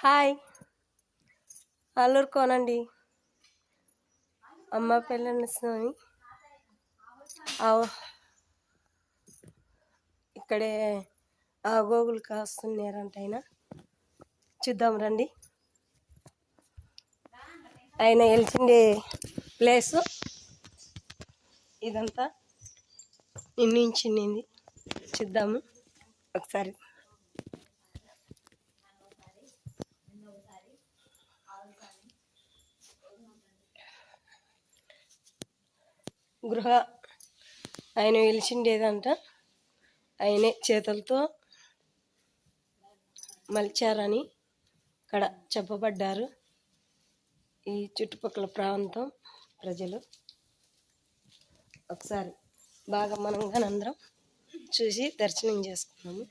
Hi అల్లూరుకోనండి అమ్మ పెళ్ళని స్వామి ఇక్కడే గోగులు కాస్తున్నారంట ఆయన చూద్దాం రండి. ఆయన వెలిచిండే ప్లేసు ఇదంతా నిర్మించింది. చూద్దాము ఒకసారి. గృహ ఆయన వెలిచిండేదంట. ఆయనే చేతులతో మలిచారని ఇక్కడ చెప్పబడ్డారు. ఈ చుట్టుపక్కల ప్రాంతం ప్రజలు ఒకసారి బాగా మనంగా అందరం చూసి దర్శనం చేసుకున్నాము.